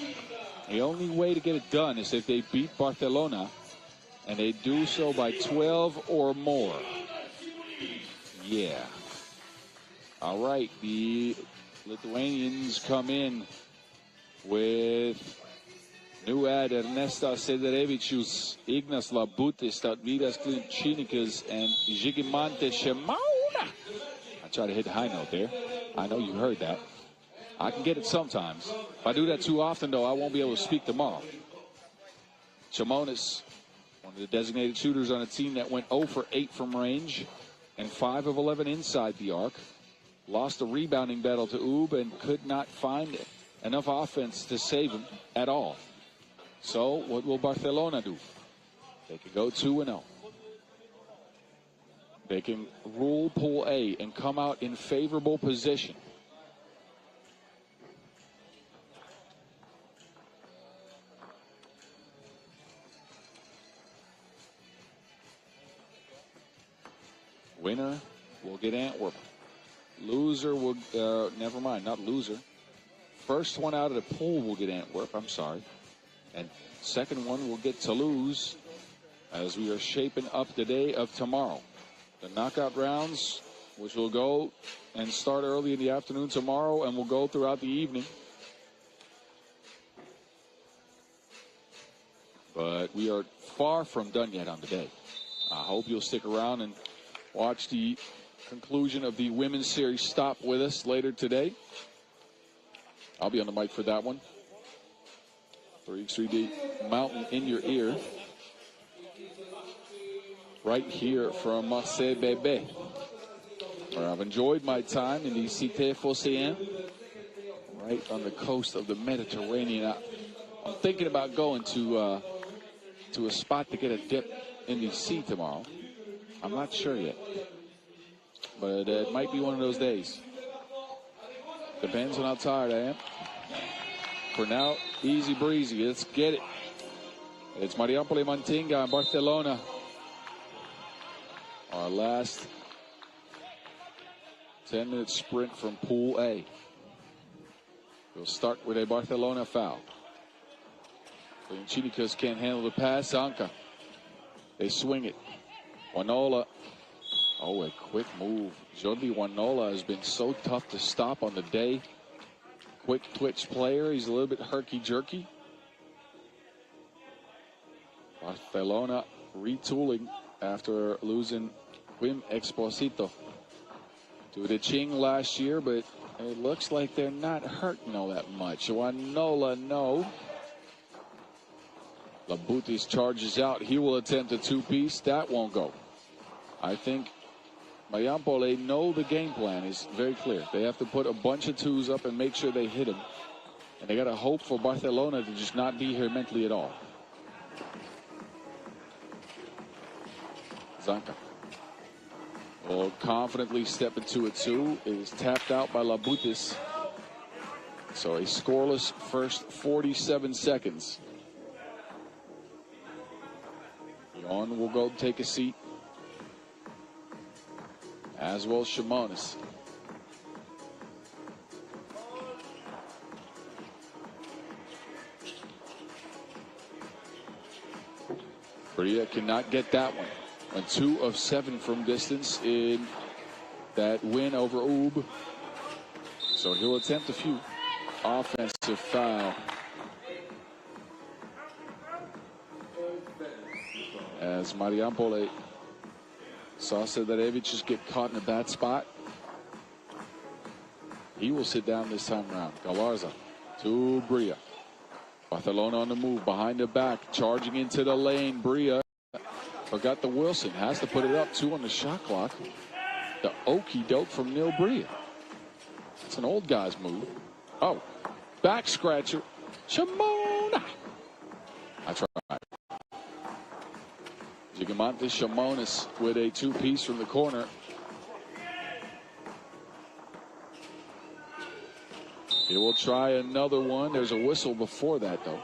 The only way to get it done is if they beat Barcelona, and they do so by 12 or more. Yeah. All right, the Lithuanians come in with Nu Ernesta Sederevicius, Ignas Labutis, Vidas Klincinicas, and Gigimante Shimona. I try to hit the high note there. I know you heard that. I can get it sometimes. If I do that too often, though, I won't be able to speak tomorrow. Shimonis, one of the designated shooters on a team that went 0 for 8 from range and 5 of 11 inside the arc. Lost a rebounding battle to Ub and could not find enough offense to save him at all. So what will Barcelona do? They can go 2-0. They can rule Pool A and come out in favorable position. Winner will get Antwerp. Loser will, never mind, not loser. First one out of the pool will get Antwerp, I'm sorry. And second one will get Toulouse as we are shaping up the day of tomorrow. The knockout rounds, which will go and start early in the afternoon tomorrow and will go throughout the evening. But we are far from done yet on the day. I hope you'll stick around and watch the conclusion of the women's series stop with us later today. I'll be on the mic for that one. 3D Mountain in your ear. Right here from Marseille, Bébé, where I've enjoyed my time in the Cité Phocéenne, right on the coast of the Mediterranean. I'm thinking about going to a spot to get a dip in the sea tomorrow. I'm not sure yet, but it might be one of those days. Depends on how tired I am. For now, easy breezy. Let's get it. It's Mariampol Mantinga in Barcelona. Our last 10-minute sprint from Pool A. We'll start with a Barcelona foul. Chinicas can't handle the pass. Anka. They swing it. Wanola. Oh, a quick move. Jordi Wanola has been so tough to stop on the day. Quick twitch player. He's a little bit herky-jerky. Barcelona retooling after losing Quim Exposito to the Ching last year, but it looks like they're not hurting all that much. Wanola, no. Labutis charges out. He will attempt a two-piece. That won't go. I think Mariampol know the game plan is very clear. They have to put a bunch of twos up and make sure they hit him. And they got to hope for Barcelona to just not be here mentally at all. Zanka will confidently step into a two. It is tapped out by Labutis. So a scoreless first 47 seconds. Yon will go take a seat, as well as Shimonis. Bria cannot get that one. And 2 of 7 from distance in that win over Ub. So he'll attempt a few. Offensive foul. As Mariampol saw Sederevicius just get caught in a bad spot. He will sit down this time around. Galarza to Bria. Barcelona on the move, behind the back, charging into the lane. Bria forgot the Wilson, has to put it up. 2 on the shot clock. The okey doke from Neil Bria. It's an old guy's move. Oh, back scratcher. Shimona. I tried. Gigimante Shimonis with a two-piece from the corner. He will try another one. There's a whistle before that, though.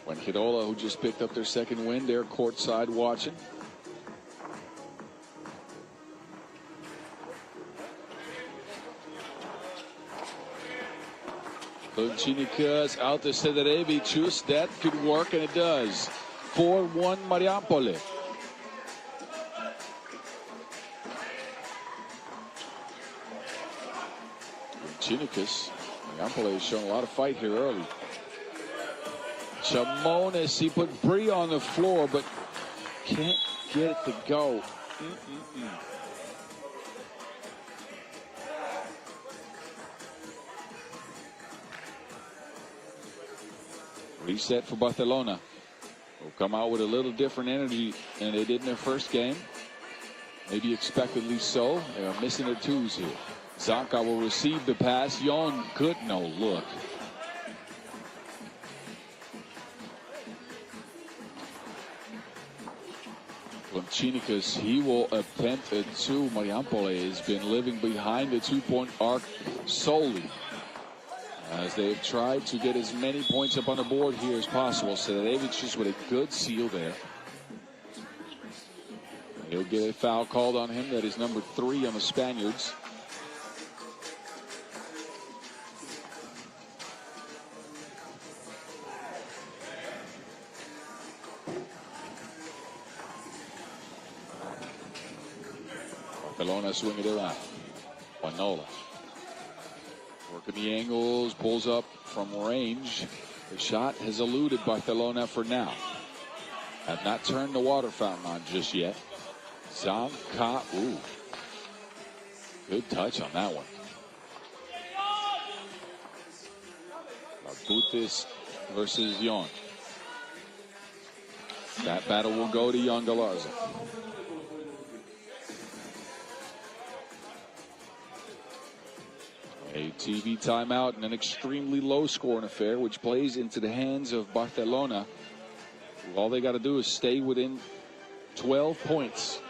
When Hidola, who just picked up their second win, they're courtside watching. Chinicas out to Sederevicius. That could work, and it does. 4-1 Mariampol. Chinikas. Mariampole has shown a lot of fight here early. Chamonis, he put Bria on the floor, but can't get it to go. Reset for Barcelona. Will come out with a little different energy than they did in their first game. Maybe expectedly so. They are missing their twos here. Zanka will receive the pass. Jon, good no look. Chinikas, he will attempt a two. Mariampole has been living behind the 2-point arc solely, as they've tried to get as many points up on the board here as possible. Sedevicius with a good seal there. He'll get a foul called on him. That is number 3 on the Spaniards. Barcelona swing it around. Wanola working the angles, pulls up from range. The shot has eluded Barcelona for now. Have not turned the water fountain on just yet. Zanka, ooh, good touch on that one. Labutis versus Jon. That battle will go to Jon Galarza. A TV timeout and an extremely low-scoring affair, which plays into the hands of Barcelona. All they got to do is stay within 12 points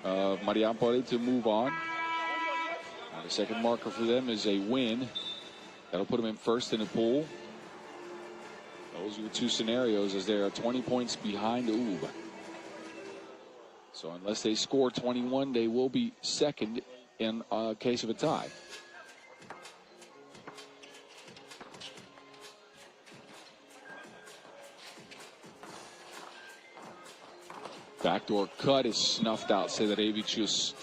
of Mariampole to move on. Now the second marker for them is a win. That'll put them in first in the pool. Those are the two scenarios, as they are 20 points behind UB. So unless they score 21, they will be second in case of a tie. Backdoor cut is snuffed out. Sedevicius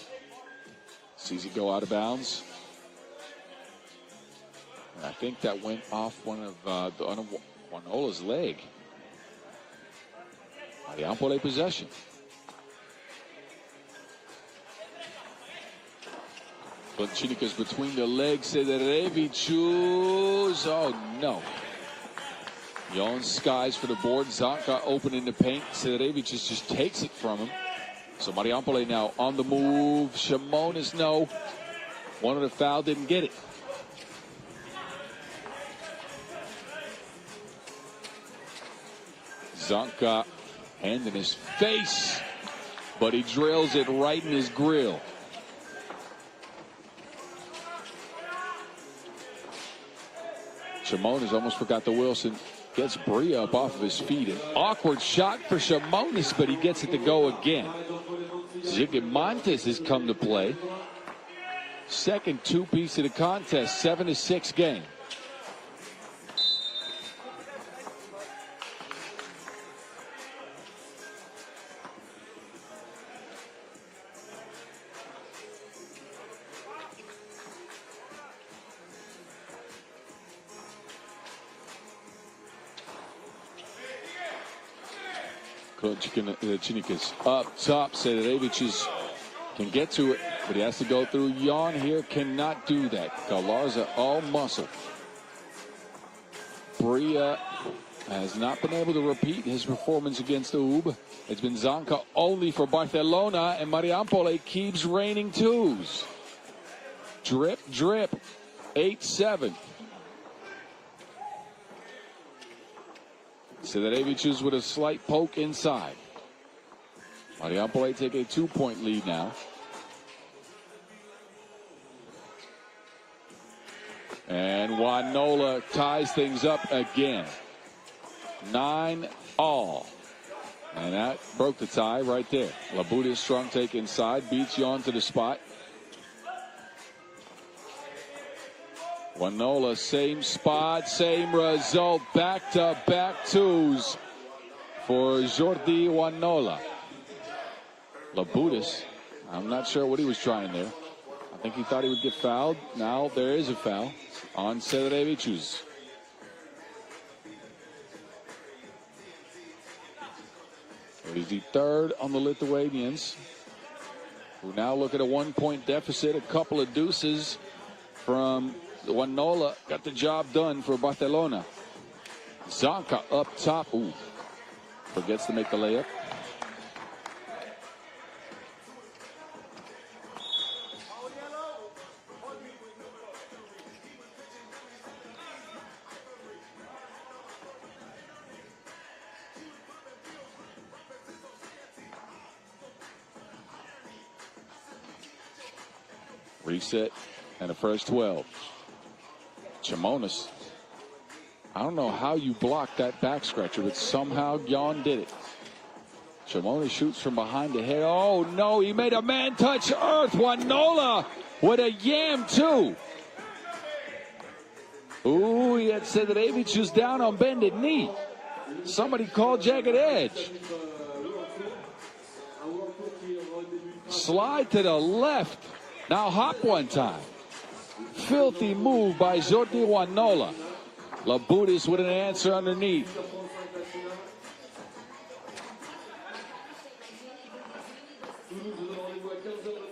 sees it go out of bounds. And I think that went off one of Wanola's leg. Mariampole possession. But Chinikas between the legs. Sedevicius. Oh no. Jon skies for the board. Zanka open in the paint. Sedevicius just takes it from him. So Mariampole now on the move. Chamonis, no. One of the foul, didn't get it. Zanka hand in his face, but he drills it right in his grill. Chamonis almost forgot the Wilson. Gets Bria up off of his feet. An awkward shot for Chamonis, but he gets it to go again. Zigimontes has come to play. Second two-piece of the contest, 7-6 game. Chinikas up top. Sedevicius can get to it, but he has to go through. Jon here cannot do that. Galarza all muscle. Bria has not been able to repeat his performance against the UB. It's been Zanka only for Barcelona, and Mariampole keeps raining twos. Drip, drip. 8-7. Sedevicius with a slight poke inside. Mariampole take a 2-point lead now. And Wanola ties things up again. 9-all. And that broke the tie right there. Labutis strong take inside, beats Jon to the spot. Wanola, same spot, same result. Back-to-back twos for Jordi Wanola. Labutis, I'm not sure what he was trying there. I think he thought he would get fouled. Now there is a foul on Sederevicius. He's the third on the Lithuanians, who now look at a 1-point deficit. A couple of deuces from Wanola got the job done for Barcelona. Zanka up top. Ooh, forgets to make the layup. Reset and a first 12. Chamonis. I don't know how you blocked that back scratcher, but somehow Jan did it. Chamonis shoots from behind the head. Oh no, he made a man touch earth. Wanola with a yam too. Ooh, he had Sederevicius down on bended knee. Somebody called jagged edge. Slide to the left. Now hop one time. Filthy move by Jordi Wanola. Labutis with an answer underneath.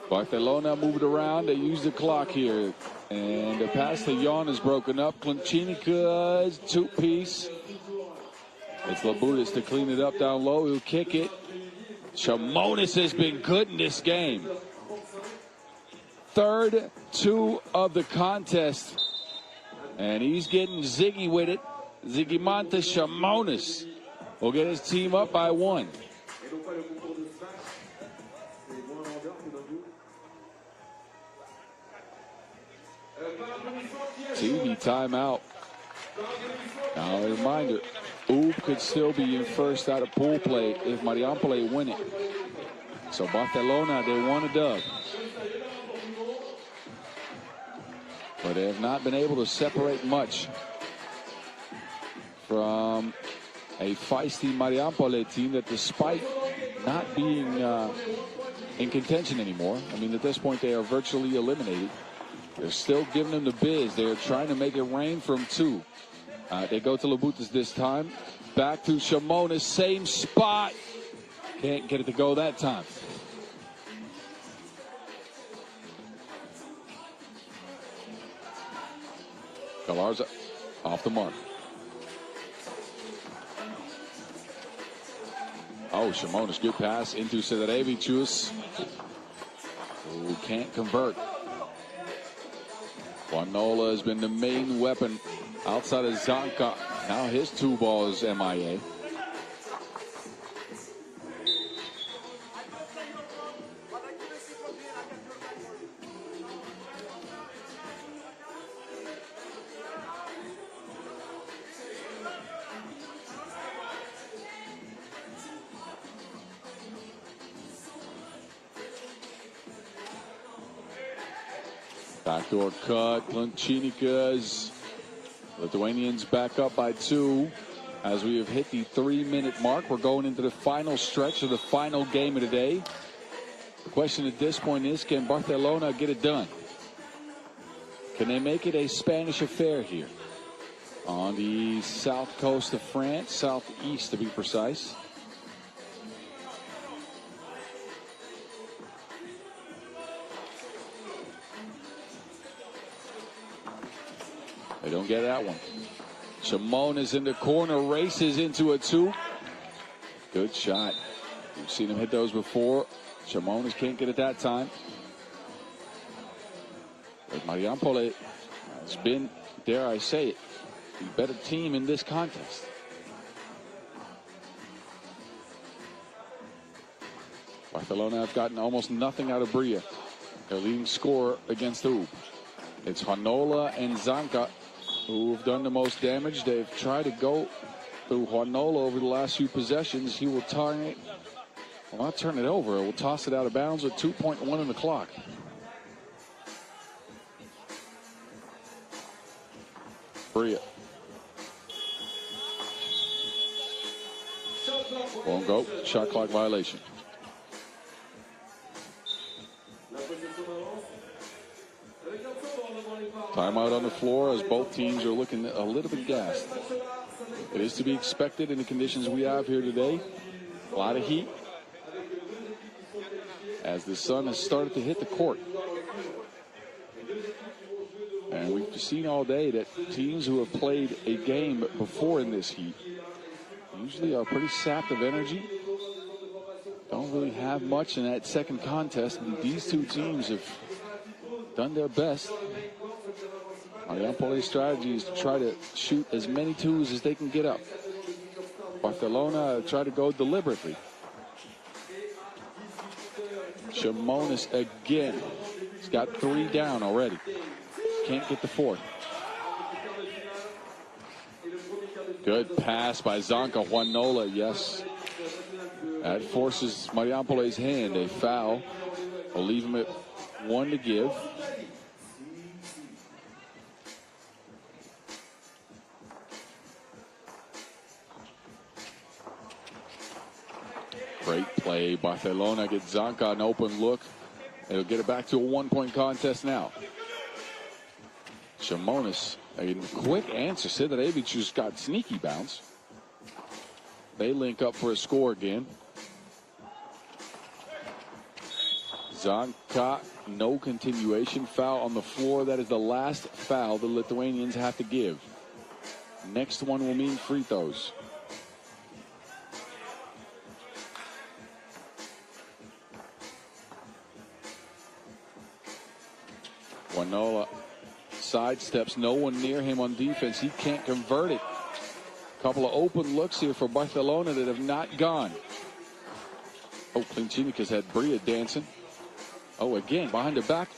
Barcelona moved around. They used the clock here. And the pass to Jan is broken up. Klinčinika's two-piece. It's Labutis to clean it up down low. He'll kick it. Chamonis has been good in this game. Third two of the contest. And he's getting ziggy with it. Zigimantas Chamonis will get his team up by 1. TV timeout. Now a reminder, Ub could still be in first out of pool play if Mariampole win it. So Barcelona, they want a dub. But they have not been able to separate much from a feisty Mariampole team that, despite not being in contention anymore, I mean, at this point they are virtually eliminated. They're still giving them the biz. They're trying to make it rain from 2. They go to Labutis this time. Back to Chamonis, same spot. Can't get it to go that time. Galarza off the mark. Oh, Chamonis, good pass into Sederevicius, who can't convert. Wanola has been the main weapon outside of Zanka. Now his 2 balls MIA. Backdoor cut, Klinčinika's. Lithuanians back up by 2 as we have hit the 3-minute mark. We're going into the final stretch of the final game of the day. The question at this point is, can Barcelona get it done? Can they make it a Spanish affair here on the south coast of France, southeast to be precise? They don't get that one. Chamonis is in the corner, races into a 2. Good shot. We've seen him hit those before. Chamonis can't get it that time. But Mariampole has been, dare I say it, the better team in this contest. Barcelona have gotten almost nothing out of Bria, their leading scorer against Ub. It's Wanola and Zanka who have done the most damage. They've tried to go through Wanola over the last few possessions. He will turn it, well, not turn it over. We'll toss it out of bounds with 2.1 on the clock. Bria. Won't go. Shot clock violation. Timeout on the floor as both teams are looking a little bit gassed. It is to be expected in the conditions we have here today. A lot of heat as the sun has started to hit the court. And we've seen all day that teams who have played a game before in this heat usually are pretty sapped of energy. Don't really have much in that second contest. And these two teams have done their best. Mariampole's strategy is to try to shoot as many twos as they can get up. Barcelona try to go deliberately. Chamonis again. He's got 3 down already. Can't get the 4th. Good pass by Zanka. Juanola, yes. That forces Mariampole's hand. A foul. We'll leave him at 1 to give. Great play. Barcelona gets Zanka an open look. It'll get it back to a 1-point contest now. Chamonis, a quick answer. Sidarevic just got sneaky bounce. They link up for a score again. Zanka, no continuation. Foul on the floor. That is the last foul the Lithuanians have to give. Next one will mean free throws. Juanola sidesteps, no one near him on defense. He can't convert it. Couple of open looks here for Barcelona that have not gone. Oh, Klincinikas had Bria dancing. Oh, again, behind the back.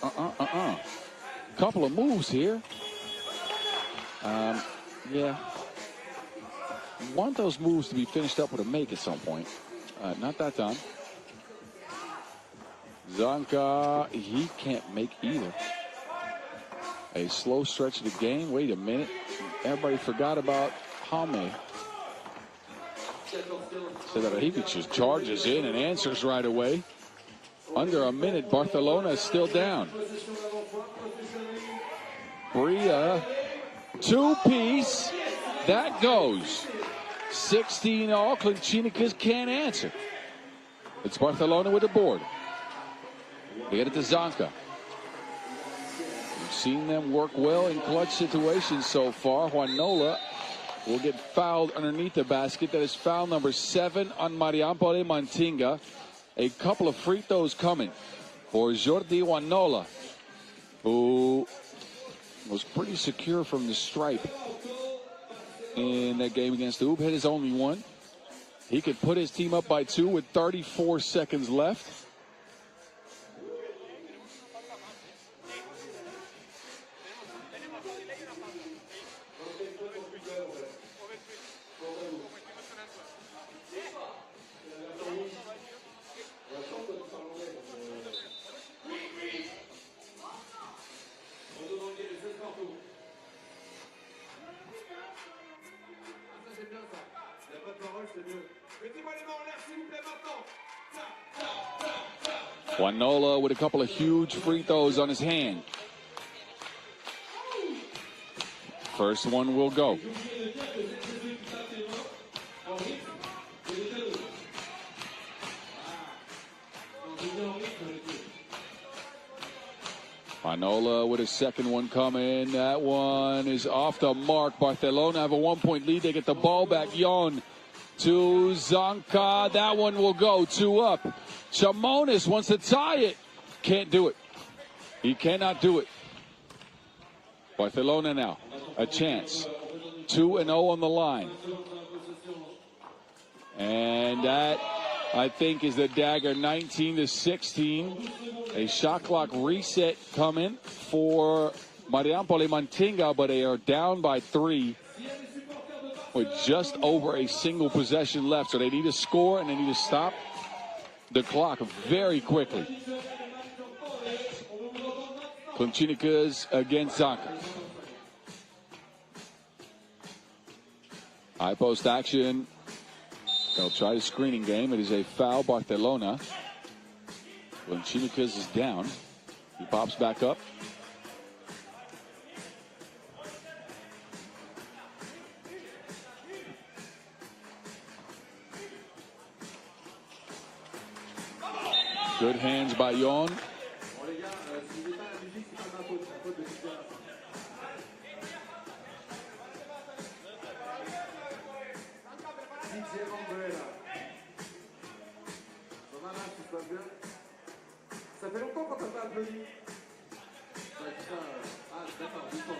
Couple of moves here. Yeah. Want those moves to be finished up with a make at some point. Not that time. Zanka, he can't make either. A slow stretch of the game. Wait a minute. Everybody forgot about Hame. Sidarevic just charges in and answers right away. Under a minute, Barcelona is still down. Bria, 2-piece. That goes. 16 all. Klincinikas can't answer. It's Barcelona with the board. They get it to Zanka. We've seen them work well in clutch situations so far. Juanola will get fouled underneath the basket. That is foul number 7 on Mariampole Mantinga. A couple of free throws coming for Jordi Juanola, who was pretty secure from the stripe in that game against the Hoop. Hit his only one. He could put his team up by 2 with 34 seconds left. Juanola with a couple of huge free throws on his hand. First one will go. Juanola with his second one coming. That one is off the mark. Barcelona have a 1-point lead. They get the ball back. Yon to Zanka. That one will go. 2 up. Chamonis wants to tie it. Can't do it. He cannot do it. Barcelona now. A chance. 2-0 on the line. And that, I think, is the dagger. 19-16. A shot clock reset coming for Mariampole Mantinga, but they are down by 3 with just over a single possession left. So they need to score and they need to stop the clock very quickly. Klincinikas against Zanka. High post action. They'll try the screening game. It is a foul, Barcelona. Klincinikas is down. He pops back up. Good hands by Yon. Ça fait longtemps qu'on t'a pas applaudi. Ah, d'accord, d'accord.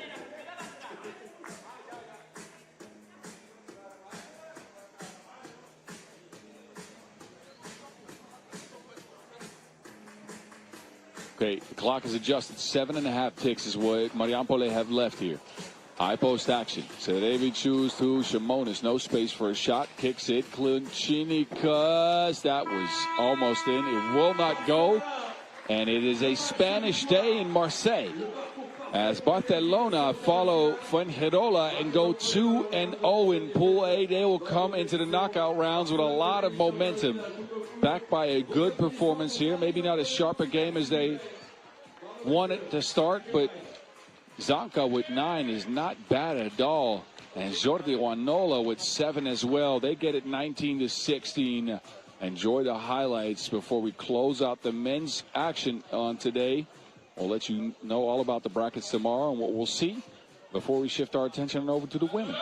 Okay, the clock is adjusted. 7.5 ticks is what Mariampole have left here. High post action. Serevicius to Shimonis. No space for a shot. Kicks it. Klunchinikas. That was almost in. It will not go. And it is a Spanish day in Marseille, as Barcelona follow Fuengirola and go 2-0 in Pool A. They will come into the knockout rounds with a lot of momentum, backed by a good performance here. Maybe not as sharp a game as they wanted to start, but Zanca with 9 is not bad at all. And Jordi Juanola with 7 as well. They get it 19-16. Enjoy the highlights before we close out the men's action on today. We'll let you know all about the brackets tomorrow and what we'll see before we shift our attention over to the women's.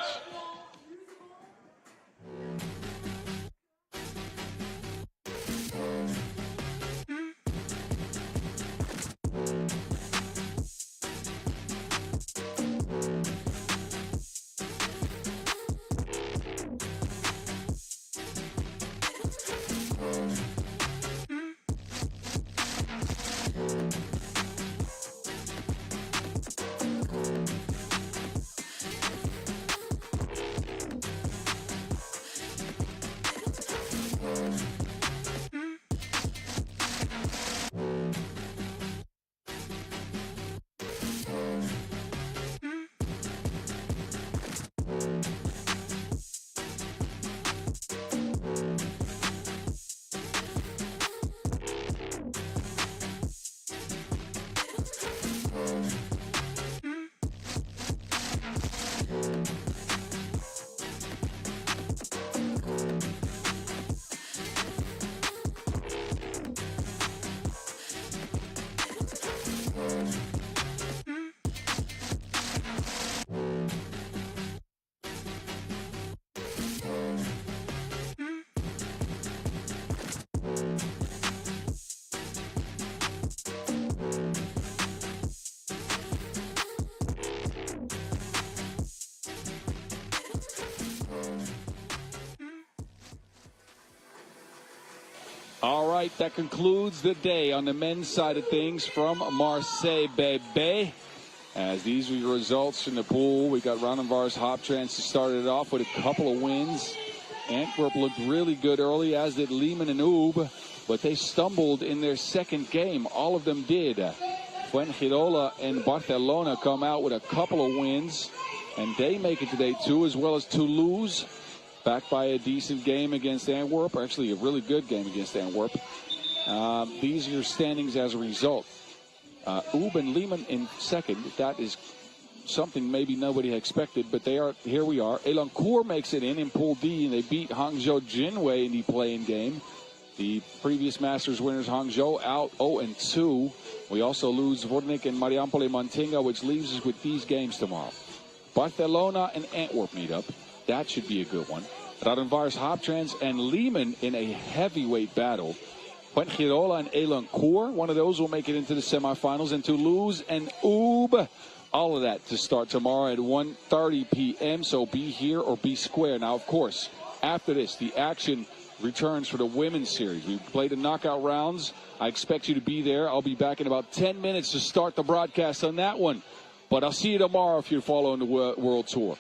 All right, that concludes the day on the men's side of things from Marseille, baby. As these were your results in the pool, we got Ranenvars Hoptrans started off with a couple of wins. Antwerp looked really good early, as did Lehman and Ub, but they stumbled in their second game. All of them did. Fuengirola and Barcelona come out with a couple of wins, and they make it to day 2, as well as Toulouse, backed by a decent game against Antwerp, actually a really good game against Antwerp. These are your standings as a result. Ub and Lehman in second. That is something maybe nobody expected, but they are. Here we are. Elancourt makes it in Pool D, and they beat Hangzhou Jinwei in the play-in game. The previous Masters winners, Hangzhou, out 0-2. We also lose Vornik and Mariampole Mantinga, which leaves us with these games tomorrow. Barcelona and Antwerp meet up. That should be a good one. Ranenvars Hoptrans and Lehman in a heavyweight battle. Fuengirola and Elancourt, one of those will make it into the semifinals. And Toulouse and Ub, all of that to start tomorrow at 1:30 p.m. So be here or be square. Now, of course, after this, the action returns for the women's series. We played the knockout rounds. I expect you to be there. I'll be back in about 10 minutes to start the broadcast on that one. But I'll see you tomorrow if you're following the World Tour.